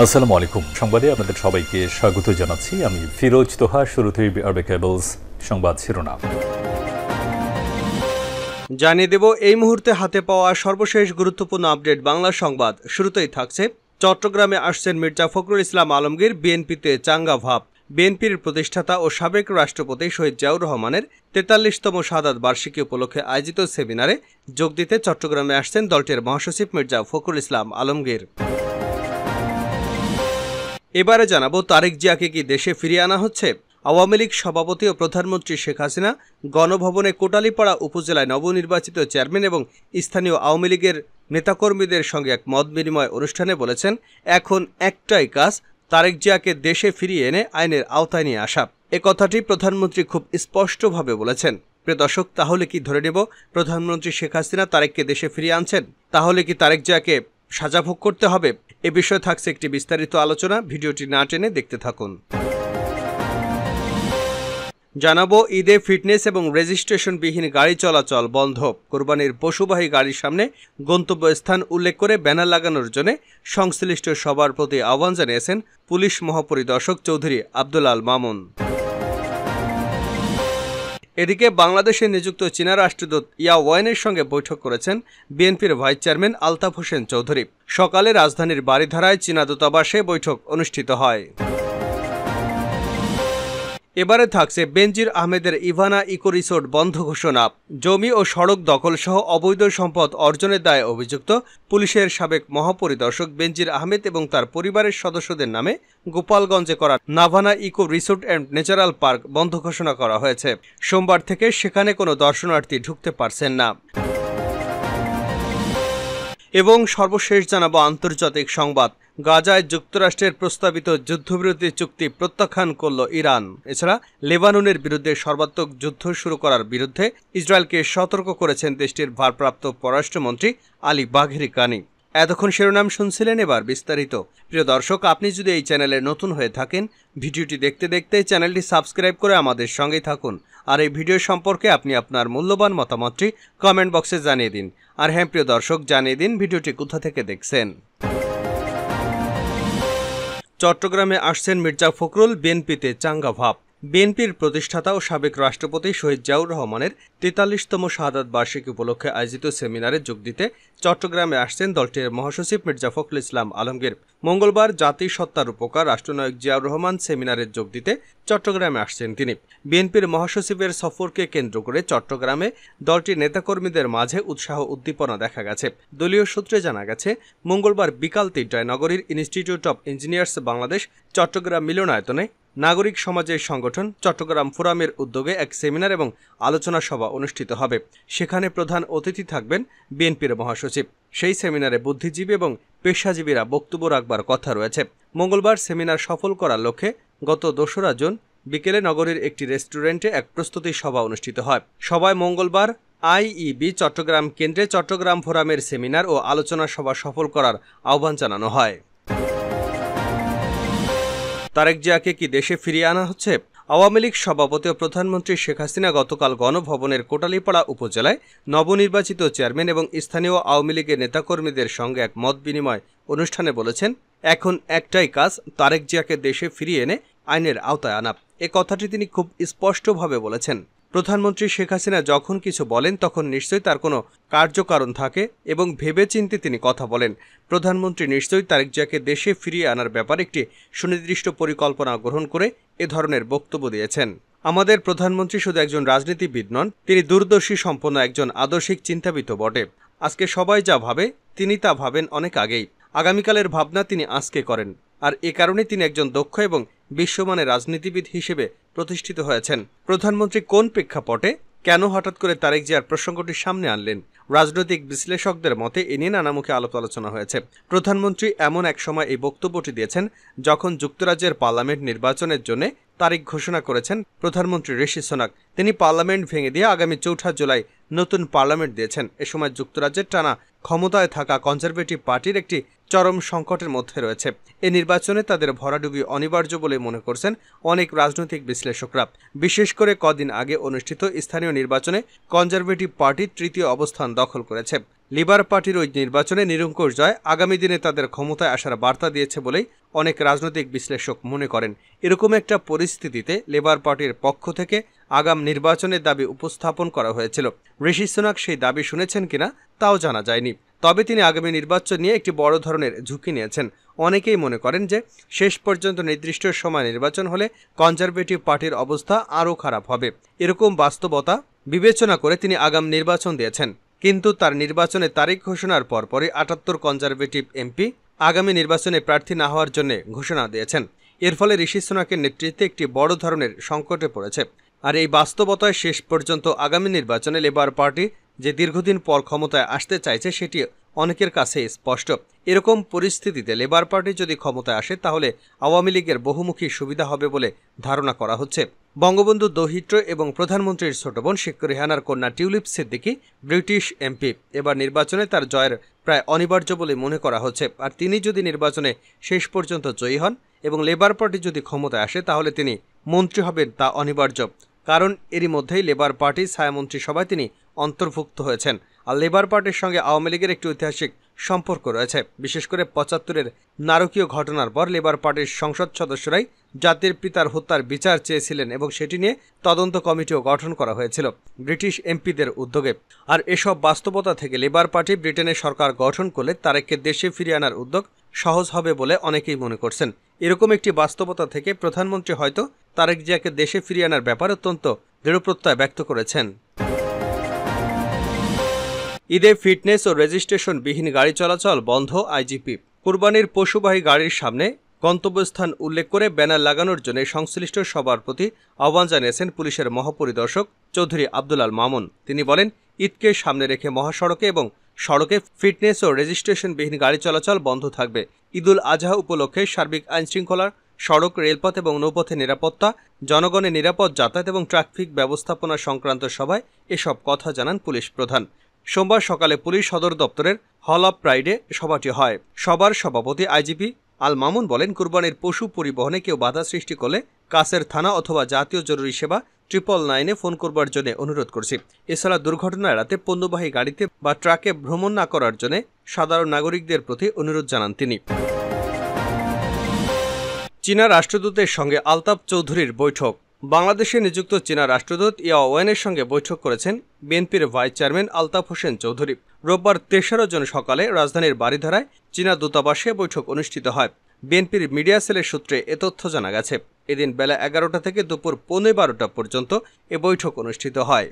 আসসালামু আলাইকুম। সংবাদে আপনাদের সবাইকে স্বাগত জানাচ্ছি। আমি ফিরোজ তোহা। শুরুতেই আরবে কেবলস সংবাদ শিরোনাম জানিয়ে দেব এই মুহূর্তে হাতে পাওয়া সর্বশেষ গুরুত্বপূর্ণ আপডেট বাংলা সংবাদ। শুরুতেই থাকছে চট্টগ্রামে আসছেন মির্জা ফখরুল ইসলাম আলমগীর, বিএনপিতে চাঙ্গা ভাব। বিএনপির প্রতিষ্ঠাতা ও সাবেক রাষ্ট্রপতি শহীদ জিয়াউর রহমানের ৪৩তম শাহাদাত বার্ষিকী উপলক্ষে আয়োজিত সেমিনারে যোগ দিতে চট্টগ্রামে আসছেন দলটির মহাসচিব মির্জা ফখরুল ইসলাম আলমগীর। এবারে জানাবো তারেক জিয়াকে কি দেশে ফিরিয়ে আনা হচ্ছে। আওয়ামী লীগ সভাপতি ও প্রধানমন্ত্রী শেখ হাসিনা গণভবনে কোটালীপাড়া উপজেলায় নবনির্বাচিত চেয়ারম্যান এবং স্থানীয় আওয়ামী লীগের নেতাকর্মীদের সঙ্গে এক মত বিনিময় অনুষ্ঠানে বলেছেন, এখন একটাই কাজ, তারেক জিয়াকে দেশে ফিরিয়ে এনে আইনের আওতায় নিয়ে আসা। এ কথাটি প্রধানমন্ত্রী খুব স্পষ্টভাবে বলেছেন। প্রিয় দর্শক, তাহলে কি ধরে নেব প্রধানমন্ত্রী শেখ হাসিনা তারেককে দেশে ফিরিয়ে আনছেন? তাহলে কি তারেক জিয়াকে সাজা ভোগ করতে হবে? এ বিষয়ে থাকছে একটি বিস্তারিত আলোচনা, ভিডিওটি না টেনে দেখতে থাকুন। জানাবো ঈদে ফিটনেস এবং রেজিস্ট্রেশনবিহীন গাড়ি চলাচল বন্ধ। কোরবানির পশুবাহী গাড়ির সামনে গন্তব্যস্থান উল্লেখ করে ব্যানার লাগানোর জন্য সংশ্লিষ্ট সবার প্রতি আহ্বান জানিয়েছেন পুলিশ মহাপরিদর্শক চৌধুরী আব্দুল আল মামুন। এদিকে বাংলাদেশে নিযুক্ত চীনা রাষ্ট্রদূত ইয়া ওয়েনের সঙ্গে বৈঠক করেছেন বিএনপির ভাইস চেয়ারম্যান আলতাফ হোসেন চৌধুরী। সকালে রাজধানীর বারিধারায় চীনা দূতাবাসে বৈঠক অনুষ্ঠিত হয়। এবারে থাকছে বেনজির আহমেদের ইভানা ইকো রিসোর্ট বন্ধ ঘোষণা। জমি ও সড়ক দখল সহ অবৈধ সম্পদ অর্জনের দায়ে অভিযুক্ত পুলিশের সাবেক মহাপরিদর্শক বেনজির আহমেদ এবং তার পরিবারের সদস্যদের নামে গোপালগঞ্জে করা Navana eco resort and natural park বন্ধ ঘোষণা করা হয়েছে। সোমবার থেকে সেখানে কোনো দর্শনার্থী ঢুকতে পারছেন না। এবং সর্বশেষ জানাবো আন্তর্জাতিক সংবাদ। গাজায় যুক্তরাষ্ট্রের প্রস্তাবিত যুদ্ধবিরতি চুক্তি প্রত্যাখ্যান করল ইরান। এছাড়া লেবাননের বিরুদ্ধে সর্বাত্মক যুদ্ধ শুরু করার বিরুদ্ধে ইসরায়েলকে সতর্ক করেছেন দেশটির ভারপ্রাপ্ত পররাষ্ট্রমন্ত্রী আলী বাঘেরি কানি। এতক্ষণ শিরোনাম শুনছিলেন, এবার বিস্তারিত। প্রিয় দর্শক, আপনি যদি এই চ্যানেলে নতুন হয়ে থাকেন, ভিডিওটি দেখতে দেখতে চ্যানেলটি সাবস্ক্রাইব করে আমাদের সঙ্গেই থাকুন। আর এই ভিডিও সম্পর্কে আপনি আপনার মূল্যবান মতামতটি কমেন্ট বক্সে জানিয়ে দিন। আর হ্যাঁ প্রিয় দর্শক, জানিয়ে দিন ভিডিওটি কোথা থেকে দেখছেন। চট্টগ্রামে আসছেন মির্জা ফখরুল, বিএনপিতে চাঙ্গা ভাব। বিএনপির প্রতিষ্ঠাতা ও সাবেক রাষ্ট্রপতি শহীদ জিয়াউর রহমানের ৪৩তম শাহাদাত বার্ষিকী উপলক্ষে আয়োজিত সেমিনারে যোগ দিতে চট্টগ্রামে আসছেন দলটির মহাসচিব মির্জা ফখরুল ইসলাম আলমগীর। মঙ্গলবার জাতিসত্তার উপকার রাষ্ট্রনায়ক জিয়াউর রহমান সেমিনারে যোগ দিতে চট্টগ্রামে আসছেন তিনি। বিএনপির মহাসচিবের সফরকে কেন্দ্র করে চট্টগ্রামে দলটির নেতাকর্মীদের মাঝে উৎসাহ উদ্দীপনা দেখা গেছে। দলীয় সূত্রে জানা গেছে, মঙ্গলবার বিকাল ৩টায় নগরীর institute of engineers Bangladesh Chattogram মিলনায়তনে নাগরিক সমাজের সংগঠন চট্টগ্রাম ফোরামের উদ্যোগে এক সেমিনার এবং আলোচনা সভা অনুষ্ঠিত হবে। সেখানে প্রধান অতিথি থাকবেন বিএনপির মহাসচিব। সেই সেমিনারে বুদ্ধিজীবী এবং পেশাজীবীরা বক্তব্য রাখবার কথা রয়েছে। মঙ্গলবার সেমিনার সফল করার লক্ষ্যে গত ২রা জুন বিকেলে নগরীর একটি রেস্টুরেন্টে এক প্রস্তুতি সভা অনুষ্ঠিত হয়। সভায় মঙ্গলবার আইইবি চট্টগ্রাম কেন্দ্রে চট্টগ্রাম ফোরামের সেমিনার ও আলোচনা সভা সফল করার আহ্বান জানানো হয়। তারেক জিয়াকে কি দেশে ফিরিয়ে আনা হচ্ছে? আওয়ামী লীগ সভাপতি ও প্রধানমন্ত্রী শেখ হাসিনা গতকাল গণভবনের কোটালীপাড়া উপজেলায় নবনির্বাচিত চেয়ারম্যান এবং স্থানীয় আওয়ামী লীগের নেতাকর্মীদের সঙ্গে এক মত বিনিময় অনুষ্ঠানে বলেছেন, এখন একটাই কাজ, তারেক জিয়াকে দেশে ফিরিয়ে এনে আইনের আওতায় আনা। এ কথাটি তিনি খুব স্পষ্টভাবে বলেছেন। প্রধানমন্ত্রী শেখ হাসিনা যখন কিছু বলেন তখন নিশ্চয়ই তার কোনো কার্যকারণ থাকে এবং ভেবেচিন্তে তিনি কথা বলেন। প্রধানমন্ত্রী নিশ্চয়ই তারেক জিয়াকে দেশে ফিরিয়ে আনার ব্যাপারে একটি সুনির্দিষ্ট পরিকল্পনা গ্রহণ করে এ ধরনের বক্তব্য দিয়েছেন। আমাদের প্রধানমন্ত্রী শুধু একজন রাজনীতিবিদ নন, তিনি দূরদর্শী সম্পন্ন একজন আদর্শিক চিন্তাবিদ বটে। আজকে সবাই যা ভাবে তিনি তা ভাবেন অনেক আগেই। আগামীকালের ভাবনা তিনি আজকে করেন। আর এ কারণে তিনি একজন দক্ষ এবং বিশ্বমানের রাজনীতিবিদ হিসেবে প্রতিষ্ঠিত হয়েছেন। প্রধানমন্ত্রী কোন প্রেক্ষাপটে কেন হঠাৎ করে তারেক জিয়ার প্রসঙ্গটি সামনে আনলেন? রাজনৈতিক বিশ্লেষকদের মতে এ নিয়ে নানামুখী আলাপ আলোচনা হয়েছে। প্রধানমন্ত্রী এমন এক সময় এই বক্তব্যটি দিয়েছেন যখন যুক্তরাজ্যের পার্লামেন্ট নির্বাচনের জন্য তারিখ ঘোষণা করেছেন প্রধানমন্ত্রী ঋষি সুনাক। তিনি পার্লামেন্ট ভেঙে দিয়ে আগামী ৪ঠা জুলাই নতুন পার্লামেন্ট দিয়েছেন। এ সময় যুক্তরাজ্যের টানা ক্ষমতায় থাকা কনজারভেটিভ পার্টির একটি চরম সংকটের মধ্যে রয়েছে। এই নির্বাচনে তাদের ভরাডুবি অনিবার্য বলে মনে করছেন অনেক রাজনৈতিক বিশ্লেষকরা। বিশেষ করে কদিন আগে অনুষ্ঠিত স্থানীয় নির্বাচনে কনজারভেটিভ পার্টি তৃতীয় অবস্থান দখল করেছে। লিবার পার্টির ওই নির্বাচনে নিরঙ্কুশ জয় আগামী দিনে তাদের ক্ষমতায় আসার বার্তা দিয়েছে বলেই অনেক রাজনৈতিক বিশ্লেষক মনে করেন। এরকম একটা পরিস্থিতিতে লেবার পার্টির পক্ষ থেকে আগাম নির্বাচনের দাবি উপস্থাপন করা হয়েছিল। ঋষি সুনাক সেই দাবি শুনেছেন কিনা তাও জানা যায়নি। তবে তিনি আগামী নির্বাচন নিয়ে একটি বড় ধরনের ঝুঁকি নিয়েছেন। অনেকেই মনে করেন যে শেষ পর্যন্ত নির্দিষ্ট সময় নির্বাচন হলে কনজারভেটিভ পার্টির অবস্থা আরও খারাপ হবে। এরকম বাস্তবতা বিবেচনা করে তিনি আগাম নির্বাচন দিয়েছেন। কিন্তু তার নির্বাচনের তারিখ ঘোষণার পরপরই ৭৮ কনজারভেটিভ এমপি আগামী নির্বাচনে প্রার্থী না হওয়ার জন্য ঘোষণা দিয়েছেন। এর ফলে ঋষি সুনাকের নেতৃত্বে একটি বড় ধরনের সংকটে পড়েছে। আর এই বাস্তবতায় শেষ পর্যন্ত আগামী নির্বাচনে লেবার পার্টি যে দীর্ঘদিন পর ক্ষমতায় আসতে চাইছে সেটি অনেকের কাছে স্পষ্ট। এরকম পরিস্থিতিতে লেবার পার্টি যদি ক্ষমতায় আসে তাহলে আওয়ামী লীগের বহুমুখী সুবিধা হবে বলে ধারণা করা হচ্ছে। বঙ্গবন্ধু দৌহিত্র এবং প্রধানমন্ত্রীর ছোট বোন শেখ রেহানার কন্যা টিউলিপ সিদ্দিকী ব্রিটিশ এমপি। এবার নির্বাচনে তার জয়ের প্রায় অনিবার্য বলে মনে করা হচ্ছে। আর তিনি যদি নির্বাচনে শেষ পর্যন্ত জয়ী হন এবং লেবার পার্টি যদি ক্ষমতায় আসে তাহলে তিনি মন্ত্রী হবেন, তা অনিবার্য। কারণ এরই মধ্যেই লেবার পার্টির ছায়ামন্ত্রী সভায় তিনি অন্তর্ভুক্ত হয়েছেন। আর লেবার পার্টির সঙ্গে আওয়ামী লীগের একটি ঐতিহাসিক সম্পর্ক রয়েছে। বিশেষ করে ৭৫-এর নারকীয় ঘটনার পর লেবার পার্টির সংসদ সদস্যরাই জাতির পিতার হত্যার বিচার চেয়েছিলেন এবং সেটি নিয়ে তদন্ত কমিটিও গঠন করা হয়েছিল ব্রিটিশ এমপিদের উদ্যোগে। আর এসব বাস্তবতা থেকে লেবার পার্টি ব্রিটেনের সরকার গঠন করলে তারেককে দেশে ফিরিয়ে আনার উদ্যোগ সহজ হবে বলে অনেকেই মনে করছেন। এরকম একটি বাস্তবতা থেকে প্রধানমন্ত্রী হয়তো তারেক জিয়াকে দেশে ফিরিয়ে আনার ব্যাপারে অত্যন্ত দৃঢ়প্রত্যয় ব্যক্ত করেছেন। ঈদে ফিটনেস ও রেজিস্ট্রেশনবিহীন গাড়ি চলাচল বন্ধ আইজিপি। কুরবানির পশুবাহী গাড়ির সামনে গন্তব্যস্থান উল্লেখ করে ব্যানার লাগানোর জন্য সংশ্লিষ্ট সবার প্রতি আহ্বান জানিয়েছেন পুলিশের মহাপরিদর্শক চৌধুরী আব্দুল আল মামুন। তিনি বলেন, ঈদকে সামনে রেখে মহাসড়কে এবং সড়কে ফিটনেস ও রেজিস্ট্রেশনবিহীন গাড়ি চলাচল বন্ধ থাকবে। ঈদুল আজহা উপলক্ষে সার্বিক আইনশৃঙ্খলা, সড়ক, রেলপথ এবং নৌপথে নিরাপত্তা, জনগণের নিরাপদ যাতায়াত এবং ট্রাফিক ব্যবস্থাপনা সংক্রান্ত সভায় এসব কথা জানান পুলিশ প্রধান। সোমবার সকালে পুলিশ সদর দপ্তরের হল অব প্রাইডে সভাটি হয়। সবার সভাপতি আইজিপি আল মামুন বলেন, কুরবানির পশু পরিবহনে কেউ বাধা সৃষ্টি করলে কাছের থানা অথবা জাতীয় জরুরি সেবা 999-এ ফোন করবার জন্য অনুরোধ করছি। এছাড়া দুর্ঘটনা এড়াতে পণ্যবাহী গাড়িতে বা ট্রাকে ভ্রমণ না করার জন্য সাধারণ নাগরিকদের প্রতি অনুরোধ জানান তিনি। চীনা রাষ্ট্রদূতের সঙ্গে আলতাফ চৌধুরীর বৈঠক। বাংলাদেশে নিযুক্ত চীনা রাষ্ট্রদূত ইয়া ওয়েনের সঙ্গে বৈঠক করেছেন বিএনপির ভাইস চেয়ারম্যান আলতাফ হোসেন চৌধুরী। রোববার 13 জুন সকালে রাজধানীর বারিধারায় চীনা দূতাবাসে বৈঠক অনুষ্ঠিত হয়। বিএনপির মিডিয়া সেলের সূত্রে এ তথ্য জানা গেছে। এদিন বেলা 11টা থেকে দুপুর 12:15 পর্যন্ত এ বৈঠক অনুষ্ঠিত হয়।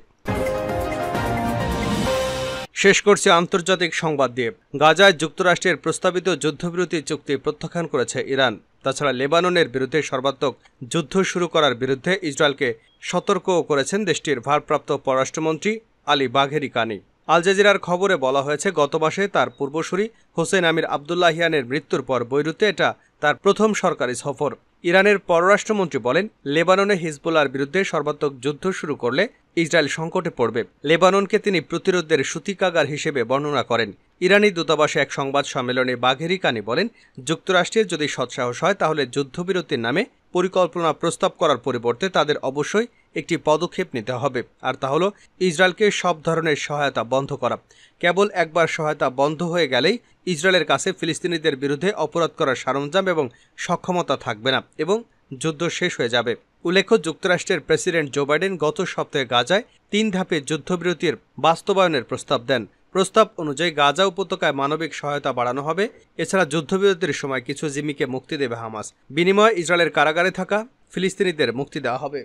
শেষ করছে আন্তর্জাতিক সংবাদ দিয়ে। গাজায় যুক্তরাষ্ট্রের প্রস্তাবিত যুদ্ধবিরতি চুক্তি প্রত্যাখ্যান করেছে ইরান। তাছাড়া লেবাননের বিরুদ্ধে সর্বাত্মক যুদ্ধ শুরু করার বিরুদ্ধে ইসরায়েলকে সতর্কও করেছেন দেশটির ভারপ্রাপ্ত পররাষ্ট্রমন্ত্রী আলী বাঘেরি কানি। আল জাজিরার খবরে বলা হয়েছে, গত মাসে তার পূর্বসূরি হোসেন আমির আবদুল্লাহিয়ানের মৃত্যুর পর বৈরুতে এটা তার প্রথম সরকারি সফর। ইরানের পররাষ্ট্রমন্ত্রী বলেন, লেবাননে হিজবুল্লাহর বিরুদ্ধে সর্বাত্মক যুদ্ধ শুরু করলে ইসরায়েল সংকটে পড়বে। লেবাননকে তিনি প্রতিরোধের সূতিকাগার হিসেবে বর্ণনা করেন। ইরানি দূতাবাসে এক সংবাদ সম্মেলনে বাঘেরি কানি বলেন, যুক্তরাষ্ট্রের যদি সৎসাহস হয় তাহলে যুদ্ধবিরতির নামে পরিকল্পনা প্রস্তাব করার পরিবর্তে তাদের অবশ্যই একটি পদক্ষেপ নিতে হবে, আর তা হলো ইসরায়েলকে সব ধরনের সহায়তা বন্ধ করা। কেবল একবার সহায়তা বন্ধ হয়ে গেলেই ইসরায়েলের কাছে ফিলিস্তিনিদের বিরুদ্ধে অপরাধ করার সরঞ্জাম এবং সক্ষমতা থাকবে না এবং যুদ্ধ শেষ হয়ে যাবে। উল্লেখ্য, যুক্তরাষ্ট্রের প্রেসিডেন্ট জো বাইডেন গত সপ্তাহে গাজায় 3 ধাপে যুদ্ধবিরতির বাস্তবায়নের প্রস্তাব দেন। প্রস্তাব অনুযায়ী গাজা উপত্যকায় মানবিক সহায়তা বাড়ানো হবে। এছাড়া যুদ্ধবিরতির সময় কিছু জিম্মিকে মুক্তি দেবে হামাস। বিনিময়ে ইসরায়েলের কারাগারে থাকা ফিলিস্তিনিদের মুক্তি দেওয়া হবে।